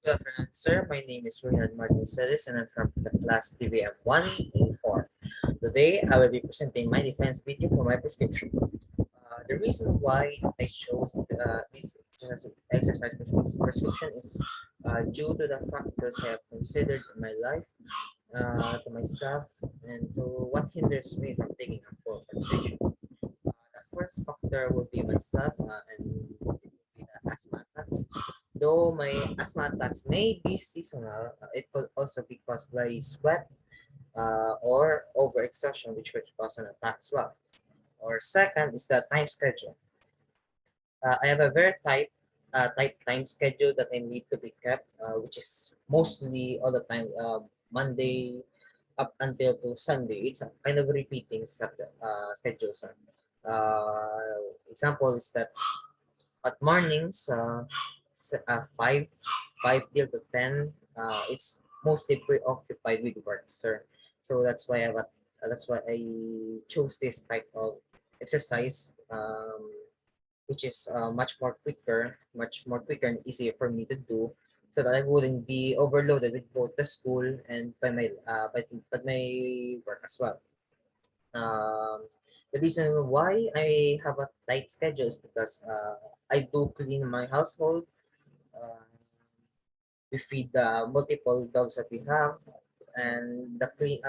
Good afternoon, sir. My name is Reinhard Celis, and I'm from the class DVM 1A4. Today, I will be presenting my defense video for my prescription. The reason why I chose this exercise prescription is due to the factors I have considered in my life, to myself, and to what hinders me from taking a full conversation. The first factor would be myself, and it would be the asthma attacks. Though my asthma attacks may be seasonal, it could also be caused by sweat or overexertion, which could cause an attack as well. Or second is the time schedule. I have a very tight time schedule that I need to be kept, which is mostly all the time, Monday up until to Sunday. It's a kind of repeating schedule, sir. Example is that at mornings, 5 till to 10, it's mostly preoccupied with work, sir. So that's why I chose this type of exercise, which is much more quicker and easier for me to do, so that I wouldn't be overloaded with both the school and by my work as well. The reason why I have a tight schedule is because I do clean my household. Uh, we feed the multiple dogs that we have, and the clean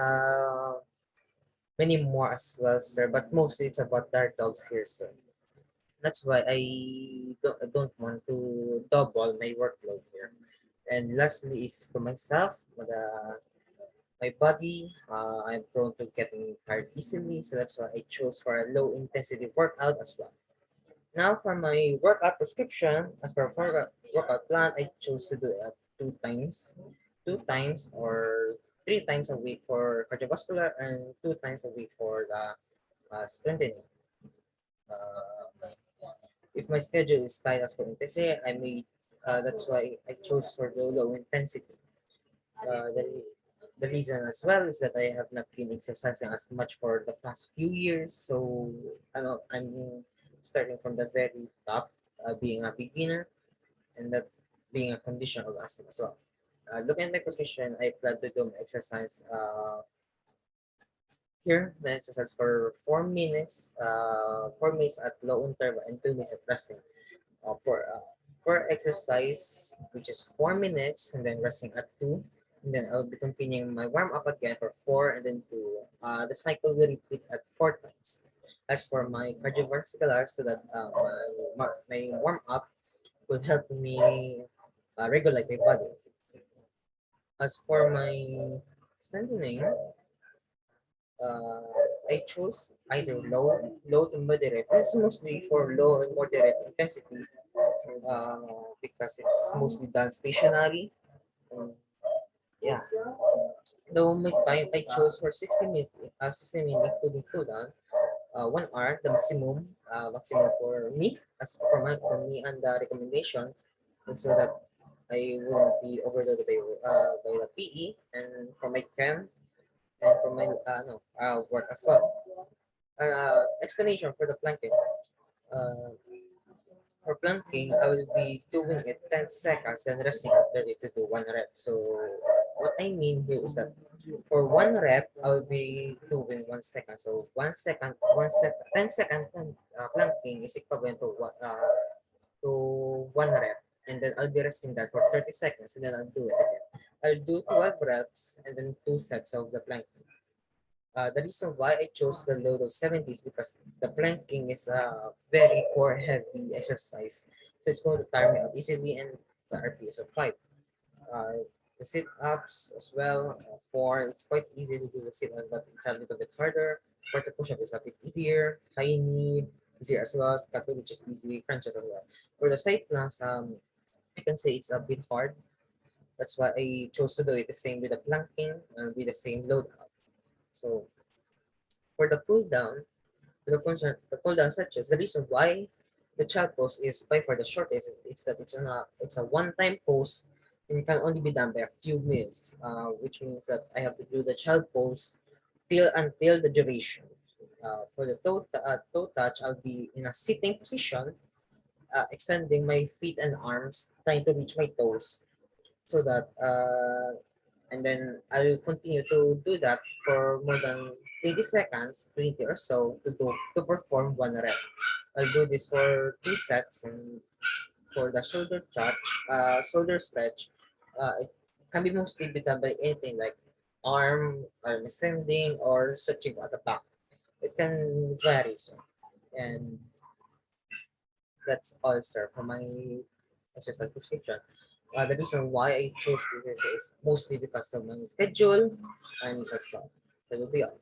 many more as well, sir. But mostly it's about our dogs here, sir. That's why I don't want to double my workload here. And lastly is to myself, my body. I'm prone to getting tired easily, so that's why I chose for a low intensity workout as well. Now for my workout prescription, as for workout plan, I chose to do it two times or 3 times a week for cardiovascular and 2 times a week for the strengthening. Uh, if my schedule is tight as for intensity, that's why I chose for the low intensity. The reason as well is that I have not been exercising as much for the past few years, so I'm starting from the very top, being a beginner, and that being a condition of asthma as well. Looking at my position, I plan to do my exercise here. My exercise for 4 minutes, 4 minutes at low interval and 2 minutes at resting. Per exercise, which is 4 minutes, and then resting at two, and then I'll be continuing my warm up again for four, and then two. The cycle will repeat at 4 times. As for my cardiovascular, so that my warm up will help me regulate my body. As for my strengthening, uh, I chose either low to moderate. This is mostly for low and moderate intensity, uh, because it's mostly done stationary. Um, yeah. Though my time I chose for 60 minutes including cool down, 1 hour, the maximum for me, as for me and the recommendation, and so that I won't be overloaded by the PE and for my chem and for my no work as well. Explanation for the planking. Uh, For planking, I will be doing it 10 seconds and resting after it to do 1 rep. So what I mean here is that for 1 rep, I'll be doing 1 second. So 1 second, 1 second, 10 second planking is equivalent to 1 rep. And then I'll be resting that for 30 seconds and then I'll do it again. I'll do 12 reps and then 2 sets of the planking. The reason why I chose the load of 70 is because the planking is a very core heavy exercise. So it's going to tire me out easily, and the RPS of 5. The sit ups as well, 4. It's quite easy to do the sit ups, but it's a little bit harder. For the push up is a bit easier. High knee, easier as well. Scatter, which is easy. Crunches as well. For the side planks, I can say it's a bit hard. That's why I chose to do it the same with the planking and with the same load up. So for the cool down, the cool down stretches, the reason why the child pose is by for the short is it's that it's a one-time pose and it can only be done by a few minutes, which means that I have to do the child pose until the duration. For the toe touch, I'll be in a sitting position, extending my feet and arms, trying to reach my toes. so that and then I will continue to do that for more than 20 seconds, 20 or so to perform one rep. I'll do this for 2 sets, and for the shoulder stretch, it can be mostly be done by anything like arm ascending or stretching at the back. It can vary, so and that's all, sir, for my exercise prescription. The reason why I chose this is mostly because of my schedule and that's all. That will be all.